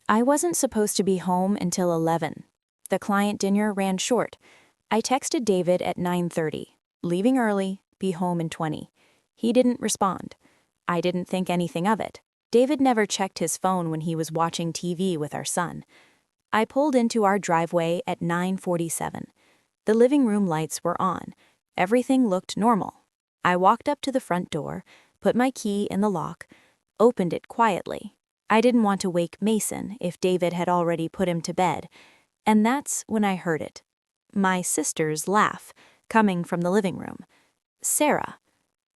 I wasn't supposed to be home until 11. The client dinner ran short. I texted David at 9:30, leaving early, be home in 20. He didn't respond. I didn't think anything of it. David never checked his phone when he was watching TV with our son. I pulled into our driveway at 9:47. The living room lights were on. Everything looked normal. I walked up to the front door, put my key in the lock, opened it quietly. I didn't want to wake Mason if David had already put him to bed, and that's when I heard it. My sister's laugh, coming from the living room. Sarah.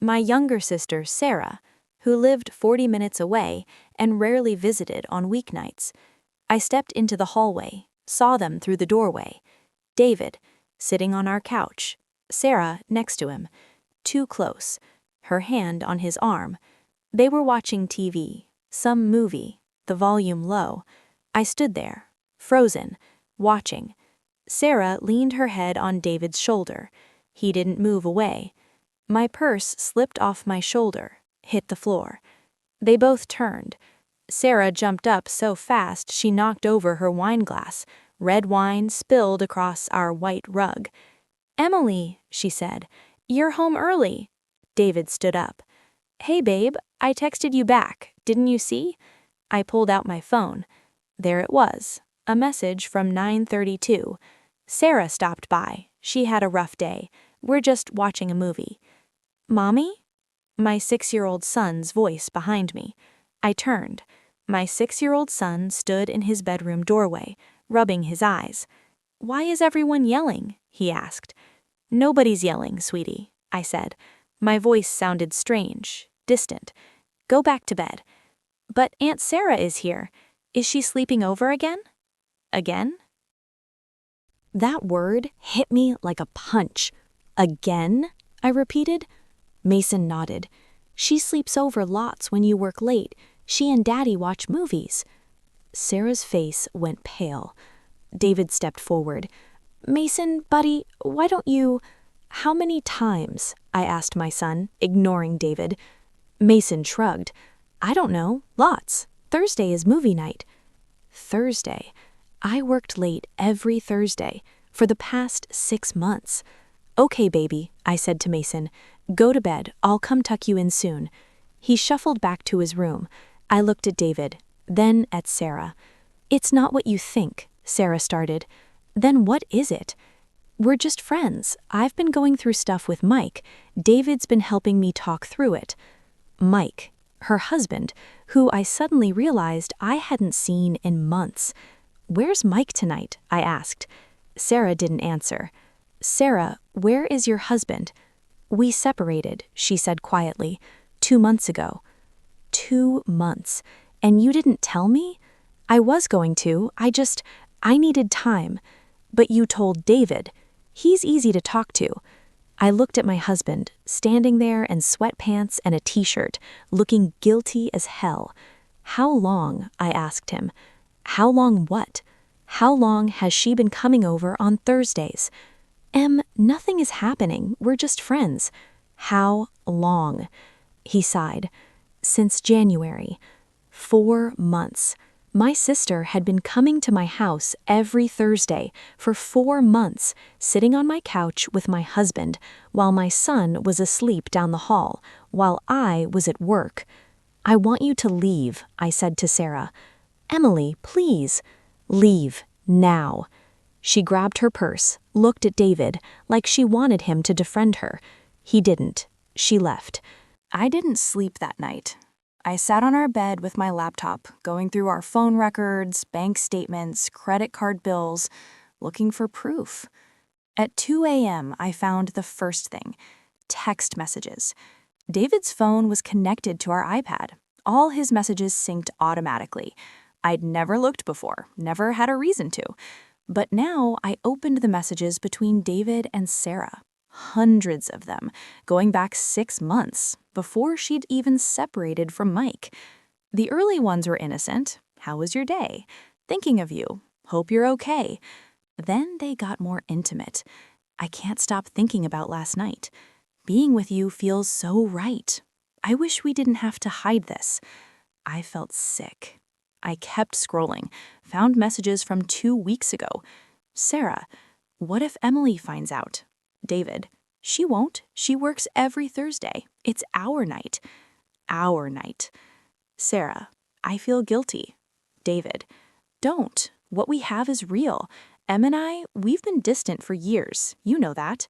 My younger sister, Sarah, who lived 40 minutes away and rarely visited on weeknights. I stepped into the hallway, saw them through the doorway. David, sitting on our couch, Sarah next to him, too close, her hand on his arm. They were watching TV, some movie, the volume low. I stood there, frozen, watching. Sarah leaned her head on David's shoulder. He didn't move away. My purse slipped off my shoulder, hit the floor. They both turned. Sarah jumped up so fast she knocked over her wine glass. Red wine spilled across our white rug. "Emily," she said, "you're home early." David stood up. "Hey babe, I texted you back, didn't you see?" I pulled out my phone. There it was, a message from 9:32. Sarah stopped by. She had a rough day. We're just watching a movie. "Mommy?" My 6-year-old son's voice behind me. I turned. My 6-year-old son stood in his bedroom doorway, rubbing his eyes. "Why is everyone yelling?" he asked. "Nobody's yelling, sweetie," I said. My voice sounded strange, distant. "Go back to bed." "But Aunt Sarah is here. Is she sleeping over again?" "Again?" That word hit me like a punch. "Again?" I repeated. Mason nodded. "She sleeps over lots when you work late. She and Daddy watch movies." Sarah's face went pale. David stepped forward. "Mason, buddy, why don't you—" "How many times?" I asked my son, ignoring David. Mason shrugged. "I don't know, lots. Thursday is movie night." Thursday. I worked late every Thursday for the past 6 months. "Okay, baby," I said to Mason. "Go to bed, I'll come tuck you in soon." He shuffled back to his room. I looked at David, then at Sarah. "It's not what you think," Sarah started. "Then what is it?" "We're just friends. I've been going through stuff with Mike. David's been helping me talk through it." Mike, her husband, who I suddenly realized I hadn't seen in months. "Where's Mike tonight?" I asked. Sarah didn't answer. "Sarah, where is your husband?" "We separated," she said quietly, 2 months ago." 2 months. And you didn't tell me? I was going to, I needed time. But you told David. He's easy to talk to. I looked at my husband, standing there in sweatpants and a t-shirt, looking guilty as hell. "How long?" I asked him. "How long what? How long has she been coming over on Thursdays?" Nothing is happening. We're just friends." "How long?" He sighed. "Since January. 4 months. My sister had been coming to my house every Thursday for 4 months, sitting on my couch with my husband, while my son was asleep down the hall, while I was at work. "I want you to leave," I said to Sarah. "Emily, please." "Leave, now." She grabbed her purse, looked at David, like she wanted him to defriend her. He didn't. She left. I didn't sleep that night. I sat on our bed with my laptop, going through our phone records, bank statements, credit card bills, looking for proof. At 2 a.m., I found the first thing: text messages. David's phone was connected to our iPad. All his messages synced automatically. I'd never looked before, never had a reason to. But now I opened the messages between David and Sarah. Hundreds of them, going back 6 months, before she'd even separated from Mike. The early ones were innocent. "How was your day? Thinking of you. Hope you're okay." Then they got more intimate. "I can't stop thinking about last night. Being with you feels so right. I wish we didn't have to hide this." I felt sick. I kept scrolling, found messages from 2 weeks ago. Sarah, what if Emily finds out? David, she won't. She works every Thursday. It's our night. Our night. Sarah, I feel guilty. David, don't. What we have is real. Em and I, we've been distant for years. You know that.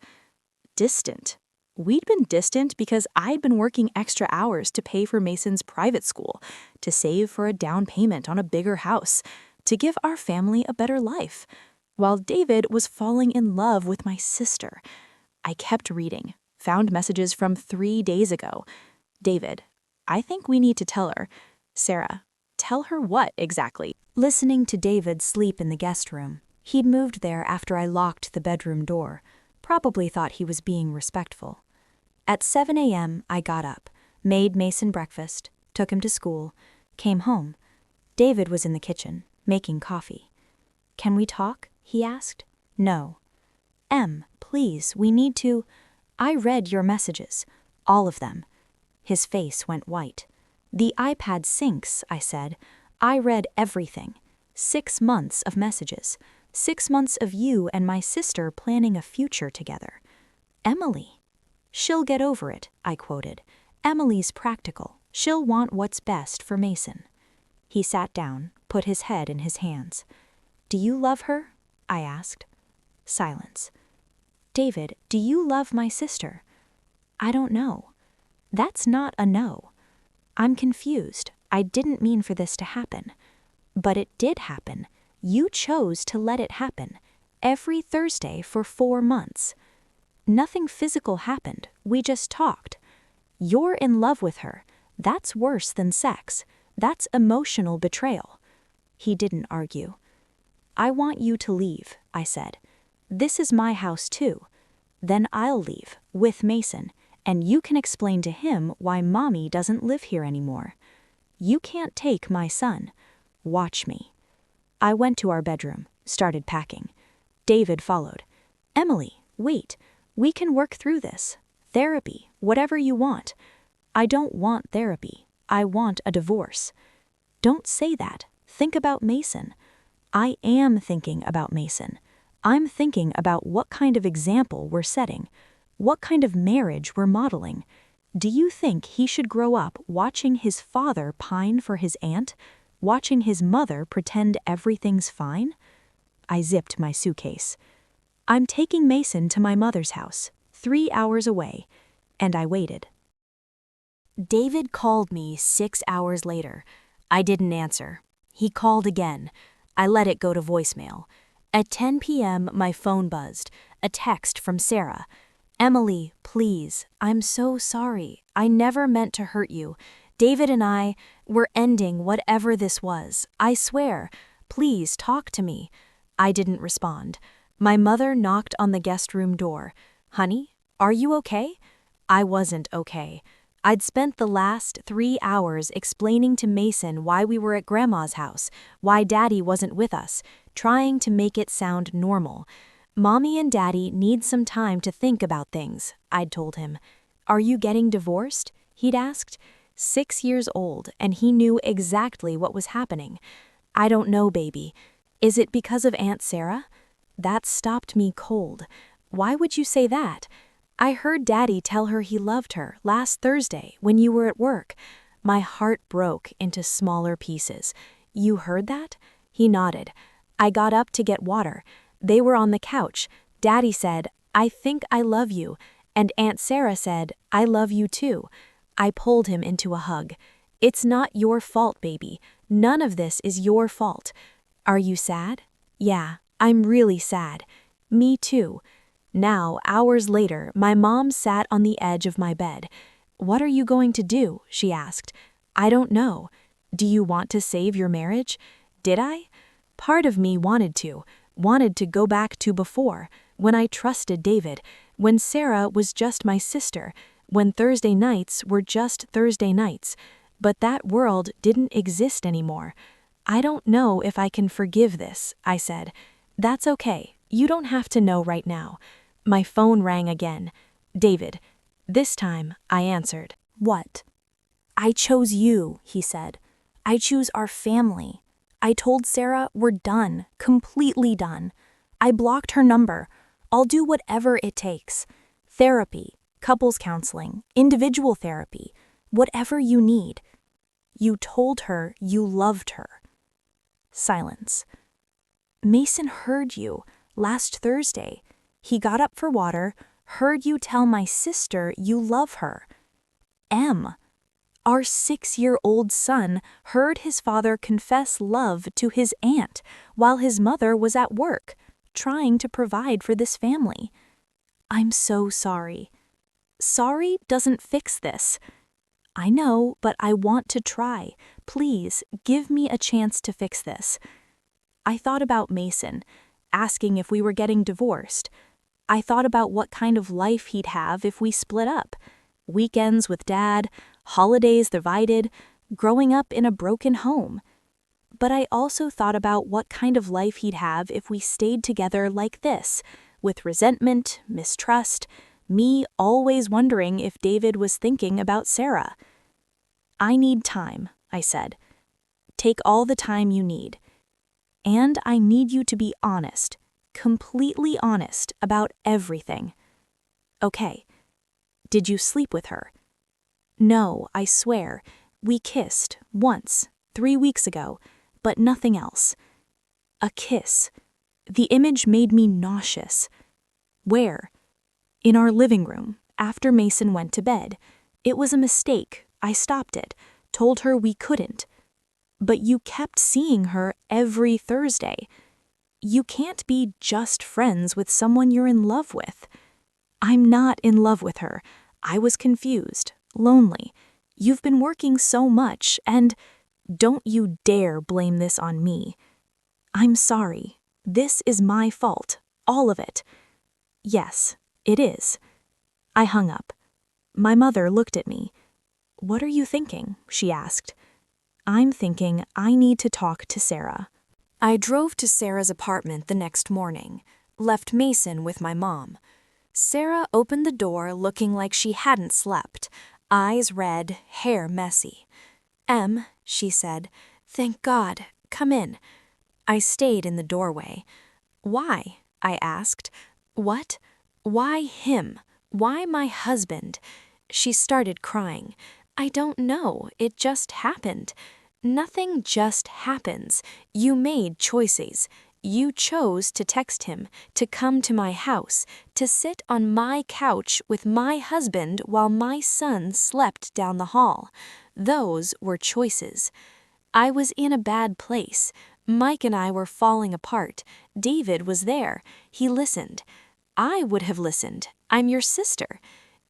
Distant. We'd been distant because I'd been working extra hours to pay for Mason's private school, to save for a down payment on a bigger house, to give our family a better life, while David was falling in love with my sister. I kept reading, found messages from 3 days ago. David, I think we need to tell her. Sarah, tell her what exactly? Listening to David sleep in the guest room. He'd moved there after I locked the bedroom door. Probably thought he was being respectful. At 7 a.m., I got up, made Mason breakfast, took him to school, came home. David was in the kitchen, making coffee. Can we talk? He asked. No. Em, please, we need to. I read your messages. All of them. His face went white. The iPad syncs, I said. I read everything. 6 months of messages. 6 months of you and my sister planning a future together. Emily. She'll get over it, I quoted. Emily's practical. She'll want what's best for Mason. He sat down, put his head in his hands. Do you love her? I asked. Silence. David, do you love my sister? I don't know. That's not a no. I'm confused. I didn't mean for this to happen. But it did happen. You chose to let it happen. Every Thursday for 4 months. Nothing physical happened. We just talked. You're in love with her. That's worse than sex. That's emotional betrayal. He didn't argue. I want you to leave, I said. This is my house too. Then I'll leave, with Mason, and you can explain to him why Mommy doesn't live here anymore. You can't take my son. Watch me. I went to our bedroom, started packing. David followed. Emily, wait. We can work through this. Therapy, whatever you want. I don't want therapy. I want a divorce. Don't say that. Think about Mason. I am thinking about Mason. I'm thinking about what kind of example we're setting, what kind of marriage we're modeling. Do you think he should grow up watching his father pine for his aunt, watching his mother pretend everything's fine? I zipped my suitcase. I'm taking Mason to my mother's house, 3 hours away, and I waited. David called me 6 hours later. I didn't answer. He called again. I let it go to voicemail. At 10 p.m., my phone buzzed. A text from Sarah. Emily, please, I'm so sorry. I never meant to hurt you. David and I, we're ending whatever this was. I swear. Please talk to me. I didn't respond. My mother knocked on the guest room door. Honey, are you okay? I wasn't okay. I'd spent the last 3 hours explaining to Mason why we were at Grandma's house, why Daddy wasn't with us, trying to make it sound normal. Mommy and Daddy need some time to think about things, I'd told him. Are you getting divorced? He'd asked. 6 years old, and he knew exactly what was happening. I don't know, baby. Is it because of Aunt Sarah? That stopped me cold. Why would you say that? I heard Daddy tell her he loved her last Thursday when you were at work. My heart broke into smaller pieces. You heard that? He nodded. I got up to get water. They were on the couch. Daddy said, I think I love you. And Aunt Sarah said, I love you too. I pulled him into a hug. It's not your fault, baby. None of this is your fault. Are you sad? Yeah, I'm really sad. Me too. Now, hours later, my mom sat on the edge of my bed. What are you going to do? She asked. I don't know. Do you want to save your marriage? Did I? Part of me wanted to go back to before, when I trusted David, when Sarah was just my sister, when Thursday nights were just Thursday nights. But that world didn't exist anymore. I don't know if I can forgive this, I said. That's okay. You don't have to know right now. My phone rang again. David. This time, I answered. What? I chose you, he said. I choose our family. I told Sarah we're done, completely done. I blocked her number. I'll do whatever it takes. Therapy, couples counseling, individual therapy, whatever you need. You told her you loved her. Silence. Mason heard you last Thursday. He got up for water, heard you tell my sister you love her. M. Our 6-year-old son heard his father confess love to his aunt while his mother was at work, trying to provide for this family. I'm so sorry. Sorry doesn't fix this. I know, but I want to try. Please, give me a chance to fix this. I thought about Mason, asking if we were getting divorced. I thought about what kind of life he'd have if we split up. Weekends with Dad, holidays divided, growing up in a broken home. But I also thought about what kind of life he'd have if we stayed together like this, with resentment, mistrust, me always wondering if David was thinking about Sarah. I need time, I said. Take all the time you need. And I need you to be honest, completely honest about everything. Okay. Did you sleep with her? No, I swear. We kissed once, 3 weeks ago, but nothing else. A kiss. The image made me nauseous. Where? In our living room, after Mason went to bed. It was a mistake. I stopped it, told her we couldn't. But you kept seeing her every Thursday. You can't be just friends with someone you're in love with. I'm not in love with her. I was confused, lonely. You've been working so much, and don't you dare blame this on me. I'm sorry. This is my fault, all of it. Yes, it is. I hung up. My mother looked at me. What are you thinking? She asked. I'm thinking I need to talk to Sarah. I drove to Sarah's apartment the next morning, left Mason with my mom. Sarah opened the door looking like she hadn't slept, eyes red, hair messy. Em, she said, thank God, come in. I stayed in the doorway. Why? I asked. What? Why him? Why my husband? She started crying. I don't know, it just happened. Nothing just happens. You made choices. You chose to text him, to come to my house, to sit on my couch with my husband while my son slept down the hall. Those were choices. I was in a bad place. Mike and I were falling apart. David was there. He listened. I would have listened. I'm your sister.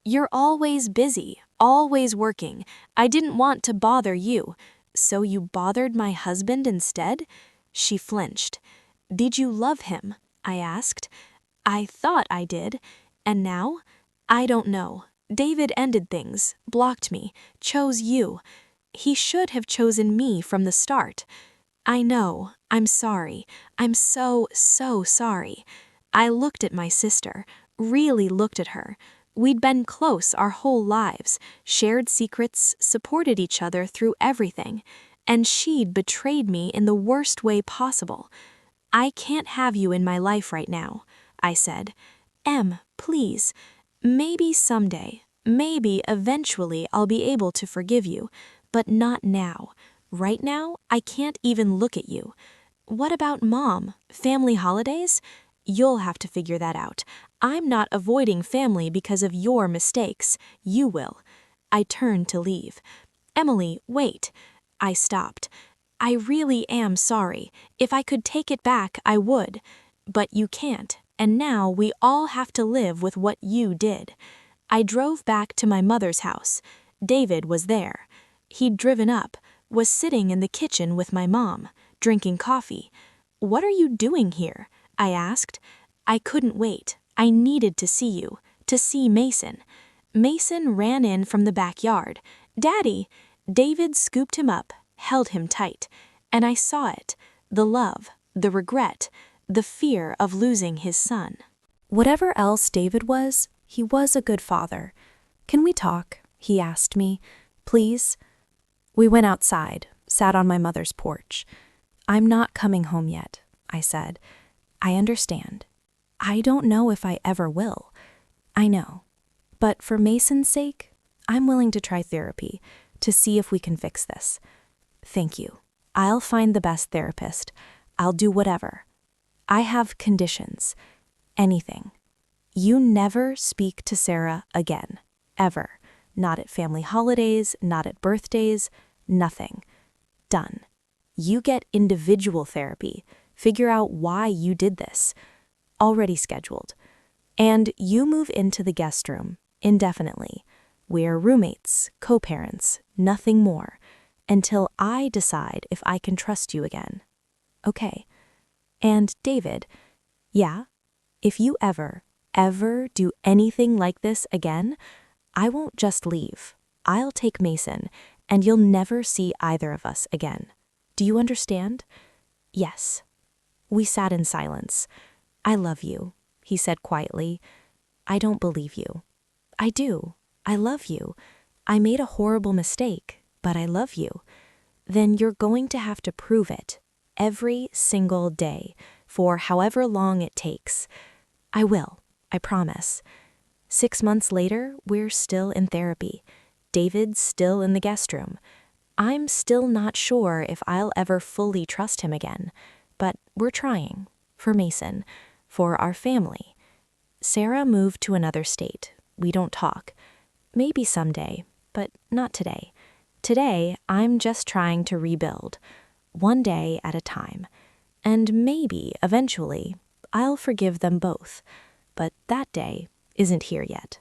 You're always busy, always working. I didn't want to bother you. So you bothered my husband instead? She flinched. Did you love him? I asked. I thought I did. And now? I don't know. David ended things, blocked me, chose you. He should have chosen me from the start. I know. I'm sorry. I'm so sorry. I looked at my sister, really looked at her. We'd been close our whole lives, shared secrets, supported each other through everything. And she'd betrayed me in the worst way possible. I can't have you in my life right now, I said. Em, please. Maybe someday, maybe eventually I'll be able to forgive you, but not now. Right now, I can't even look at you. What about Mom? Family holidays? You'll have to figure that out. I'm not avoiding family because of your mistakes. You will. I turned to leave. Emily, wait. I stopped. I really am sorry. If I could take it back, I would. But you can't, and now we all have to live with what you did. I drove back to my mother's house. David was there. He'd driven up, was sitting in the kitchen with my mom, drinking coffee. What are you doing here? I asked. I couldn't wait. I needed to see you, to see Mason. Mason ran in from the backyard. Daddy! David scooped him up, held him tight, and I saw it, the love, the regret, the fear of losing his son. Whatever else David was, he was a good father. Can we talk? He asked me. Please? We went outside, sat on my mother's porch. I'm not coming home yet, I said. I understand. I don't know if I ever will. I know. But for Mason's sake, I'm willing to try therapy to see if we can fix this. Thank you. I'll find the best therapist. I'll do whatever. I have conditions. Anything. You never speak to Sarah again. Ever. Not at family holidays, not at birthdays, nothing. Done. You get individual therapy. Figure out why you did this. Already scheduled. And you move into the guest room, indefinitely. We're roommates, co-parents, nothing more, until I decide if I can trust you again. Okay. And David, yeah, if you ever do anything like this again, I won't just leave. I'll take Mason, and you'll never see either of us again. Do you understand? Yes. We sat in silence. I love you, he said quietly. I don't believe you. I do. I love you. I made a horrible mistake, but I love you. Then you're going to have to prove it every single day for however long it takes. I will, I promise. 6 months later, we're still in therapy. David's still in the guest room. I'm still not sure if I'll ever fully trust him again, but we're trying. For Mason, for our family. Sarah moved to another state. We don't talk. Maybe someday, but not today. Today, I'm just trying to rebuild, one day at a time. And maybe, eventually, I'll forgive them both. But that day isn't here yet.